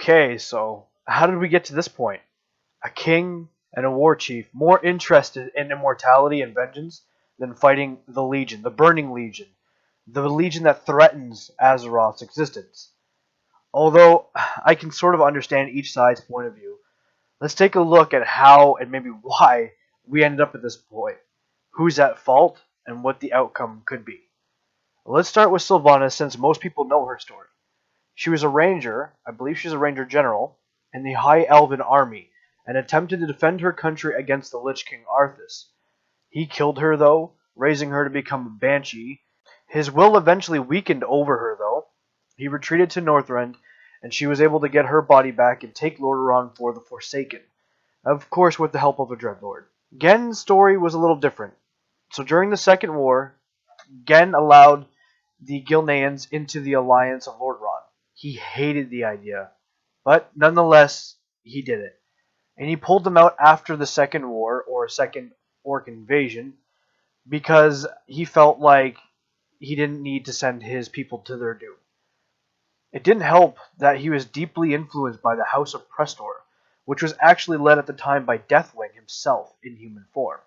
Okay, so how did we get to this point? A king and a war chief more interested in immortality and vengeance than fighting the Legion, the Burning Legion, the Legion that threatens Azeroth's existence. Although I can sort of understand each side's point of view, let's take a look at how and maybe why we ended up at this point, who's at fault, and what the outcome could be. Let's start with Sylvana since most people know her story. She was a ranger, I believe she's a ranger general, in the High Elven army, and attempted to defend her country against the Lich King Arthas. He killed her, though, raising her to become a banshee. His will eventually weakened over her, though. He retreated to Northrend, and she was able to get her body back and take Lordaeron for the Forsaken, of course with the help of a Dreadlord. Genn's story was a little different. So during the Second War, Genn allowed the Gilneans into the alliance of Lordaeron. He hated the idea, but nonetheless, he did it. And he pulled them out after the Second War, or Second Orc Invasion, because he felt like he didn't need to send his people to their doom. It didn't help that he was deeply influenced by the House of Prestor, which was actually led at the time by Deathwing himself in human form.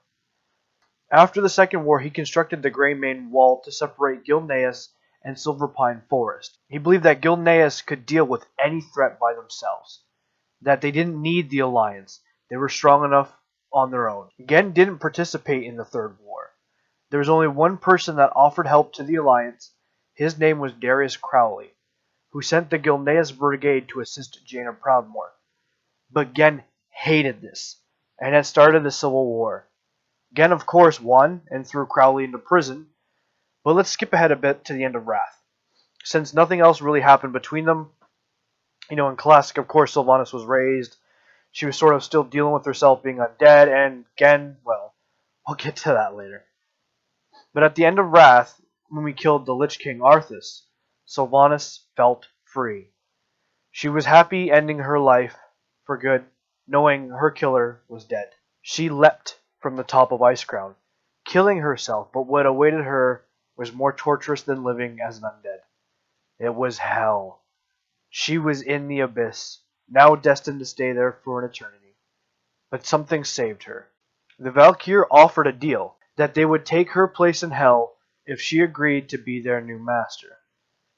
After the Second War, he constructed the Greymane Wall to separate Gilneas and Silverpine Forest. He believed that Gilneas could deal with any threat by themselves, that they didn't need the alliance, they were strong enough on their own. Genn didn't participate in the Third War. There was only one person that offered help to the alliance. His name was Darius Crowley, who sent the Gilneas Brigade to assist Jaina Proudmoore. But Genn hated this, and had started the Civil War. Genn, of course, won and threw Crowley into prison, but let's skip ahead a bit to the end of Wrath. Since nothing else really happened between them, in Classic, of course, Sylvanas was raised. She was sort of still dealing with herself being undead, and Genn, well, I'll get to that later. But at the end of Wrath, when we killed the Lich King Arthas, Sylvanas felt free. She was happy ending her life for good, knowing her killer was dead. She leapt from the top of Icecrown, killing herself, but what awaited her was more torturous than living as an undead. It was hell. She was in the abyss, now destined to stay there for an eternity. But something saved her. The Valkyr offered a deal, that they would take her place in hell if she agreed to be their new master.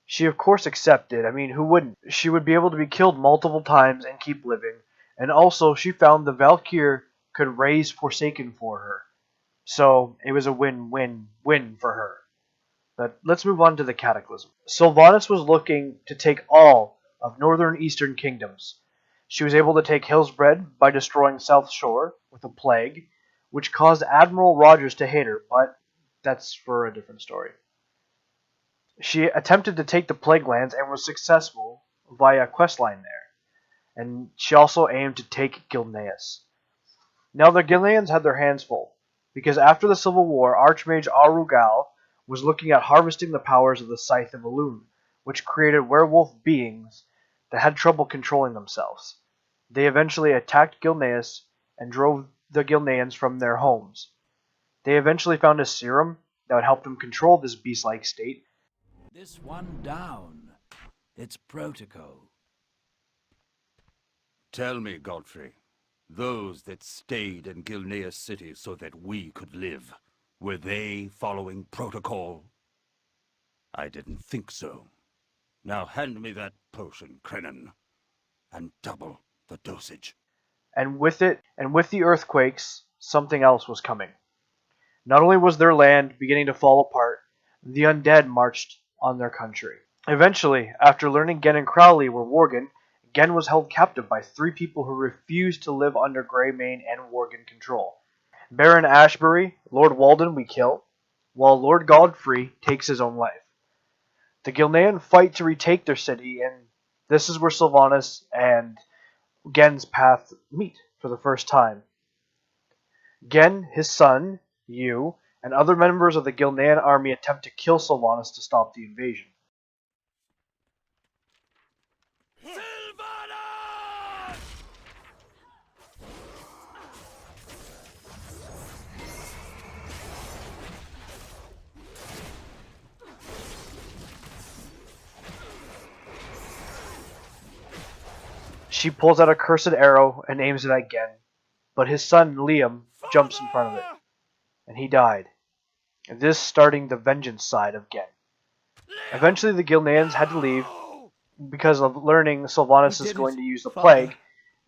She of course accepted. Who wouldn't? She would be able to be killed multiple times and keep living, and also she found the Valkyr could raise Forsaken for her. So it was a win-win-win for her. But let's move on to the Cataclysm. Sylvanas was looking to take all of northern eastern kingdoms. She was able to take Hillsbred by destroying South Shore with a plague, which caused Admiral Rogers to hate her, but that's for a different story. She attempted to take the Plague Lands and was successful via a questline there. And she also aimed to take Gilneas. Now the Gilneans had their hands full, because after the Civil War, Archmage Arugal was looking at harvesting the powers of the Scythe of Elune, which created werewolf beings that had trouble controlling themselves. They eventually attacked Gilneas and drove the Gilneans from their homes. They eventually found a serum that would help them control this beast-like state. This one down. It's Protocol. Tell me, Godfrey, those that stayed in Gilneas City so that we could live, were they following protocol? I didn't think so. Now hand me that potion, Krenin, and double the dosage. And with the earthquakes, something else was coming. Not only was their land beginning to fall apart, the undead marched on their country. Eventually, after learning Genn and Crowley were Worgen, Genn was held captive by 3 people who refused to live under Greymane and Worgen control. Baron Ashbury, Lord Walden we kill, while Lord Godfrey takes his own life. The Gilnean fight to retake their city, and this is where Sylvanas and Genn's path meet for the first time. Genn, his son, Yu, and other members of the Gilnean army attempt to kill Sylvanas to stop the invasion. Silvana! She pulls out a cursed arrow and aims it at Genn, but his son Liam jumps in front of it, and he died. This starting the vengeance side of Genn. Eventually the Gilneans had to leave because of learning Sylvanas is going to use the plague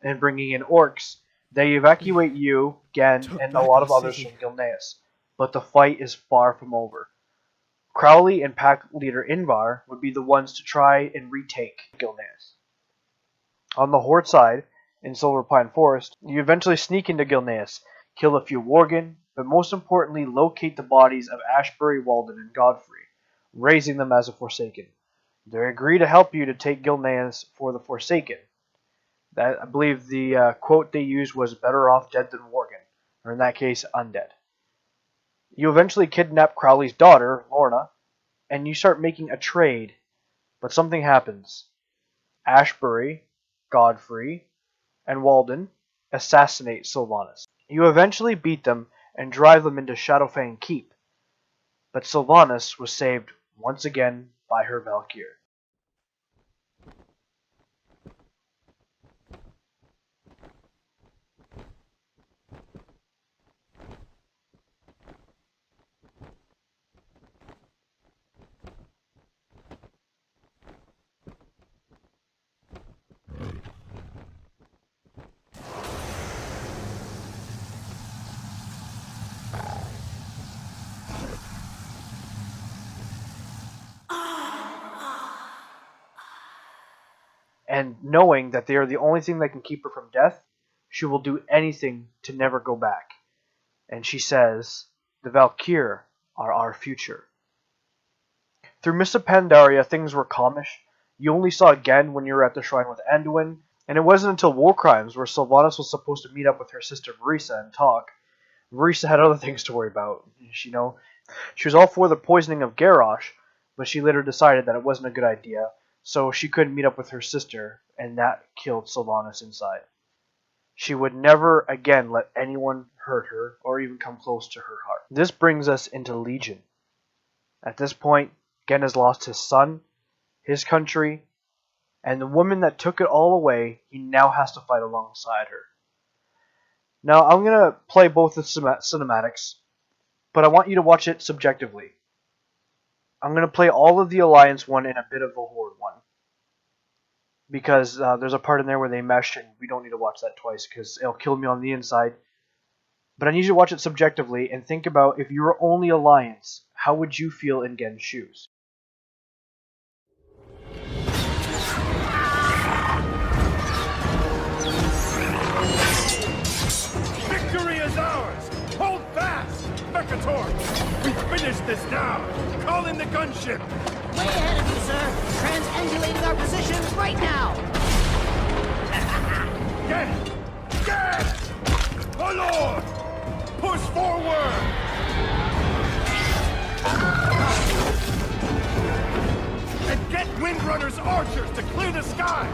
and bringing in orcs. They evacuate you, Genn, and a lot of others from Gilneas, but the fight is far from over. Crowley and pack leader Invar would be the ones to try and retake Gilneas. On the Horde side, in Silver Pine Forest, you eventually sneak into Gilneas, kill a few Worgen, but most importantly locate the bodies of Ashbury, Walden, and Godfrey, raising them as a Forsaken. They agree to help you to take Gilneas for the Forsaken. That, I believe the quote they used was better off dead than Worgen, or in that case, undead. You eventually kidnap Crowley's daughter, Lorna, and you start making a trade, but something happens. Ashbury, Godfrey, and Walden assassinate Sylvanas. You eventually beat them and drive them into Shadowfang Keep, but Sylvanas was saved once again by her Valkyr. And knowing that they are the only thing that can keep her from death, she will do anything to never go back. And she says, the Valkyr are our future. Through Mists of Pandaria, things were calmish. You only saw Genn when you were at the shrine with Anduin, and it wasn't until War Crimes where Sylvanas was supposed to meet up with her sister Verisa and talk. Verisa had other things to worry about. She was all for the poisoning of Garrosh, but she later decided that it wasn't a good idea, so she couldn't meet up with her sister, and that killed Sylvanas inside. She would never again let anyone hurt her or even come close to her heart. This brings us into Legion. At this point, Genn has lost his son, his country, and the woman that took it all away, he now has to fight alongside her. Now, I'm going to play both the cinematics, but I want you to watch it subjectively. I'm going to play all of the Alliance one and a bit of the Horde one, because there's a part in there where they mesh, and we don't need to watch that twice, because it'll kill me on the inside. But I need you to watch it subjectively, and think about if you were only Alliance, how would you feel in Genn's shoes? Victory is ours! Hold fast! Mercator! We finish this now! Call in the gunship! Way ahead of you, sir. Transangulating our positions right now. Get! My lord! Push forward! And get Windrunner's archers to clear the skies!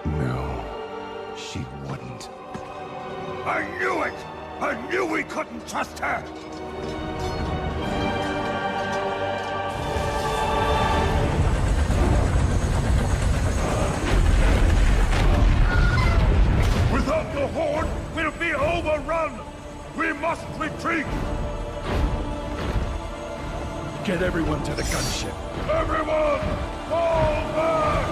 No, she wouldn't. I knew it! I knew we couldn't trust her! Without the Horde, we'll be overrun! We must retreat! Get everyone to the gunship. Everyone! Fall back!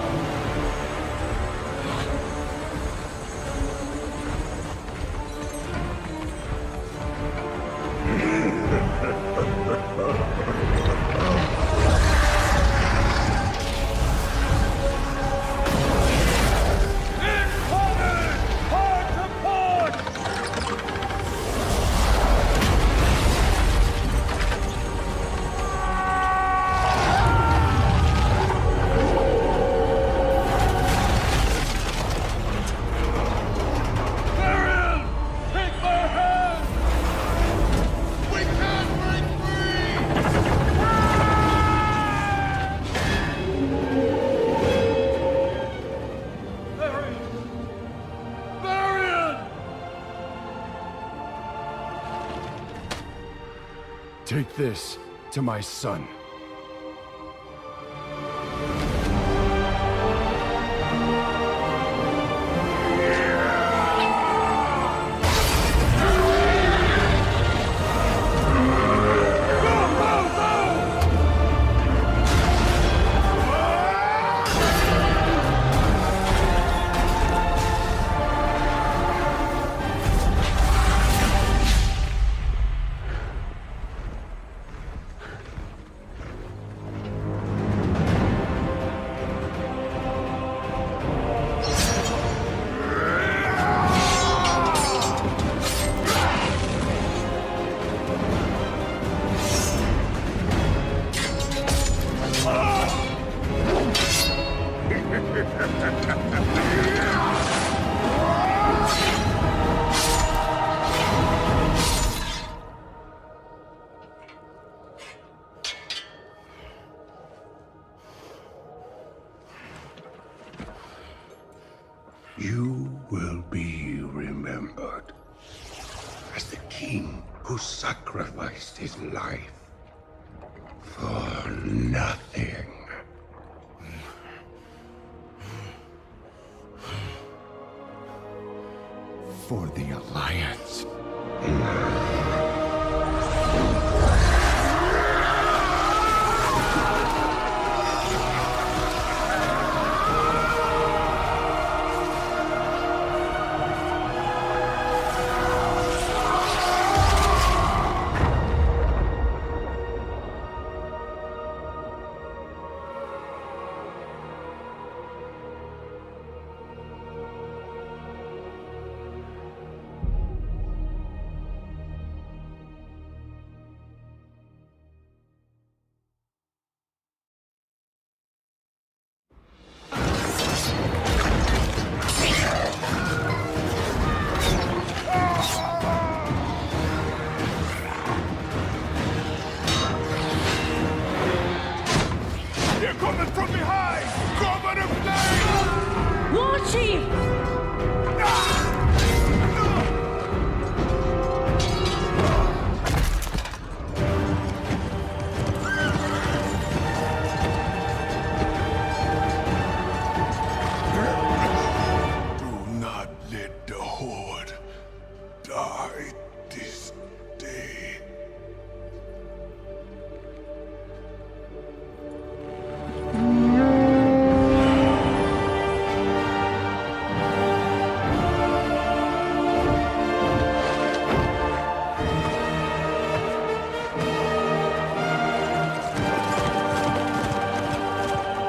Take this to my son. You will be remembered as the king who sacrificed his life for nothing. For the Alliance. They're coming from behind! Cover the flame! War Chief! Do not let the Horde die this day.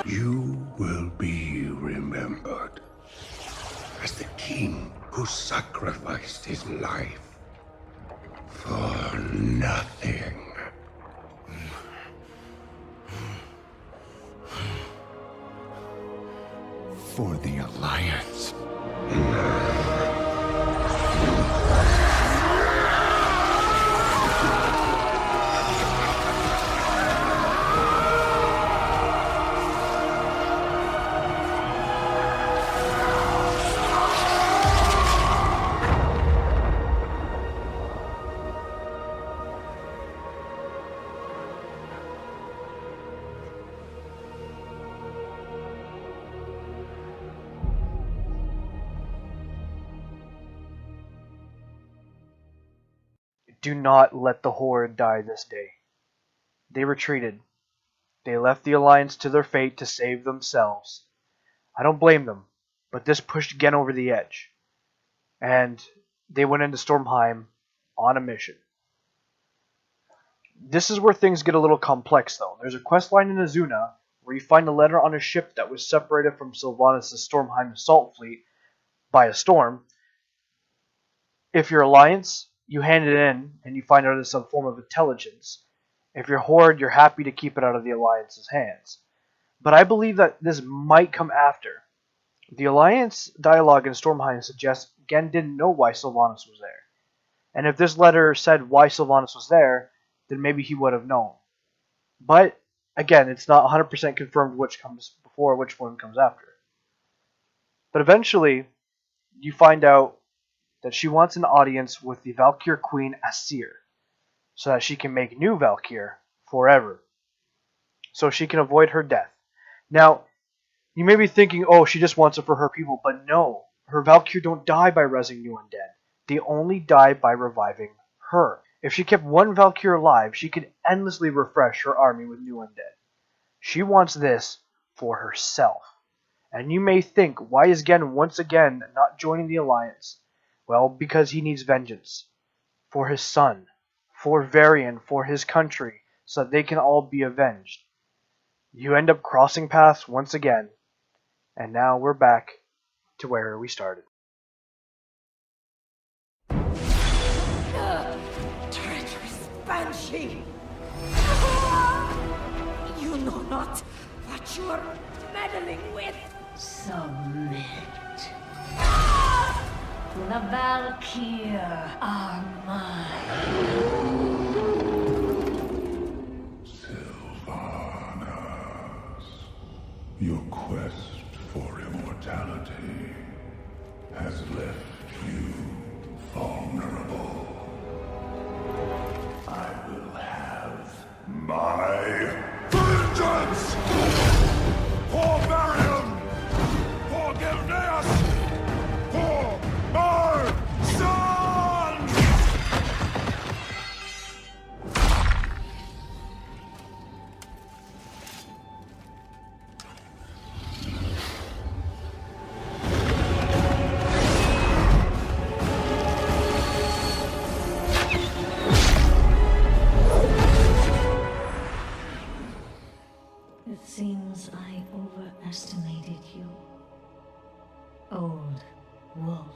You will be remembered as the king who sacrificed his life for nothing. For the Alliance. Do not let the Horde die this day. They retreated. They left the Alliance to their fate to save themselves. I don't blame them, but this pushed Genn over the edge. And they went into Stormheim on a mission. This is where things get a little complex, though. There's a quest line in Azuna where you find a letter on a ship that was separated from Sylvanas' Stormheim assault fleet by a storm. If you're Alliance, you hand it in and you find out it's some form of intelligence. If you're Horde, you're happy to keep it out of the Alliance's hands. But I believe that this might come after. The Alliance dialogue in Stormheim suggests Genn didn't know why Sylvanas was there. And if this letter said why Sylvanas was there, then maybe he would have known. But, again, it's not 100% confirmed which comes before, which one comes after. But eventually, you find out that she wants an audience with the Valkyr Queen Asir. so that she can make new Valkyr forever, so she can avoid her death. Now, you may be thinking, oh, she just wants it for her people, but no. Her Valkyr don't die by resing new undead. They only die by reviving her. If she kept one Valkyr alive, she could endlessly refresh her army with new undead. She wants this for herself. And you may think, why is Genn once again not joining the Alliance? Well, because he needs vengeance. For his son. For Varian. For his country. So that they can all be avenged. You end up crossing paths once again. And now we're back to where we started. Treacherous banshee! You know not what you are meddling with! Submit. The Valkyr are mine. Sylvanas, your quest for immortality has left you vulnerable. I will have my vengeance! For Varian! For Gilneas! For my son! It seems I overestimated you. Old wolf.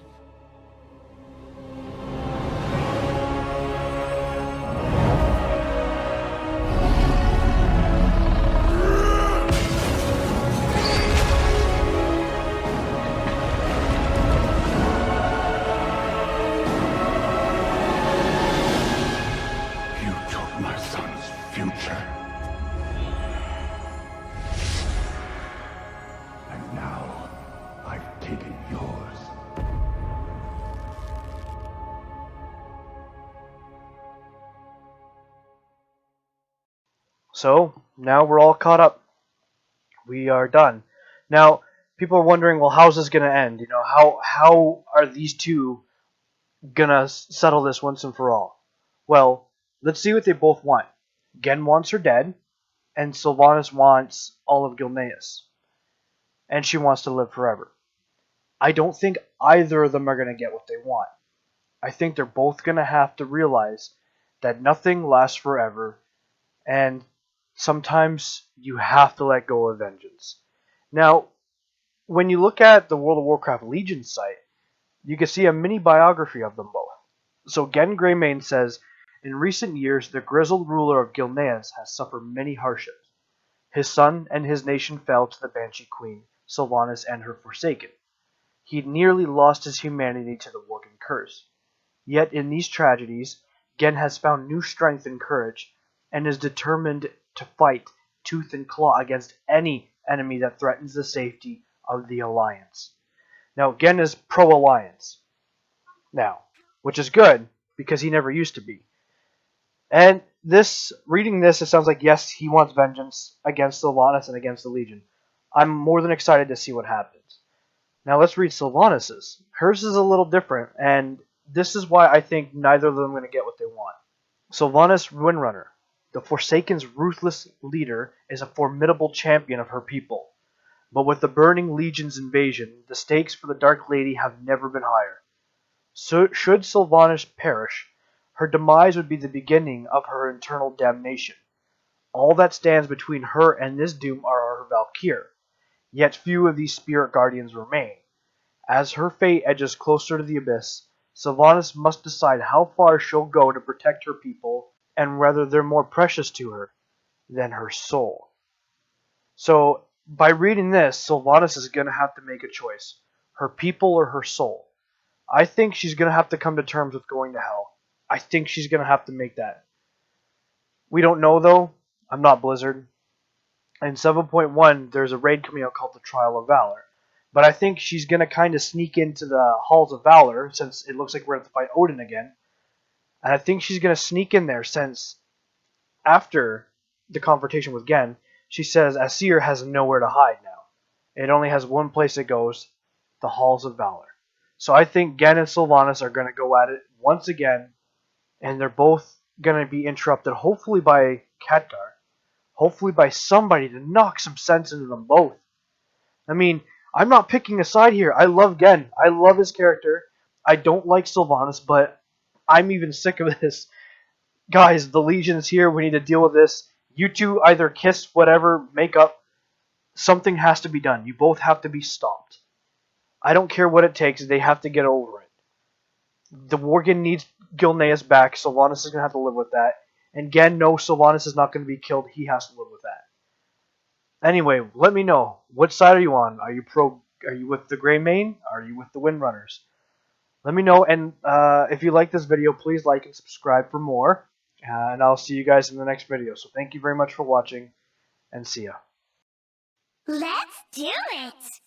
You took my son's future. And now I've taken yours. So, now we're all caught up. We are done. Now, people are wondering, well, how's this going to end? You know, how are these two going to settle this once and for all? Well, let's see what they both want. Genn wants her dead, and Sylvanas wants all of Gilneas. And she wants to live forever. I don't think either of them are going to get what they want. I think they're both going to have to realize that nothing lasts forever, and sometimes you have to let go of vengeance. Now, when you look at the World of Warcraft Legion site, you can see a mini biography of them both. So Genn Greymane says, in recent years, the grizzled ruler of Gilneas has suffered many hardships. His son and his nation fell to the Banshee Queen, Sylvanas, and her Forsaken. He nearly lost his humanity to the Worgen curse. Yet in these tragedies, Genn has found new strength and courage, and is determined to fight tooth and claw against any enemy that threatens the safety of the Alliance. Now, Genn is pro-Alliance now, which is good, because he never used to be. And reading this, it sounds like, yes, he wants vengeance against Sylvanas and against the Legion. I'm more than excited to see what happens. Now let's read Sylvanas's. Hers is a little different, and this is why I think neither of them are going to get what they want. Sylvanas Windrunner, the Forsaken's ruthless leader, is a formidable champion of her people. But with the Burning Legion's invasion, the stakes for the Dark Lady have never been higher. So, should Sylvanas perish, her demise would be the beginning of her eternal damnation. All that stands between her and this doom are her Valkyr. Yet few of these spirit guardians remain. As her fate edges closer to the abyss, Sylvanas must decide how far she'll go to protect her people, and whether they're more precious to her than her soul. So, by reading this, Sylvanas is going to have to make a choice. Her people or her soul. I think she's going to have to come to terms with going to hell. I think she's going to have to make that. We don't know, though. I'm not Blizzard. In 7.1, there's a raid coming out called the Trial of Valor. But I think she's going to kind of sneak into the Halls of Valor, since it looks like we're going to fight Odin again. And I think she's going to sneak in there since after the confrontation with Genn, she says Aesir has nowhere to hide now. It only has one place it goes, the Halls of Valor. So I think Genn and Sylvanas are going to go at it once again, and they're both going to be interrupted, hopefully by Khadgar, hopefully by somebody to knock some sense into them both. I mean, I'm not picking a side here. I love Genn. I love his character. I don't like Sylvanas, but I'm even sick of this. Guys, the Legion's here. We need to deal with this. You two either kiss, whatever, make up. Something has to be done. You both have to be stopped. I don't care what it takes. They have to get over it. The Worgen needs Gilneas back. Sylvanas is going to have to live with that. And Genn, no, Sylvanas is not going to be killed. He has to live with that. Anyway, let me know. What side are you on? Are you with the Greymane? Are you with the Windrunners? Let me know. And if you like this video, please like and subscribe for more. And I'll see you guys in the next video. So thank you very much for watching, and see ya. Let's do it!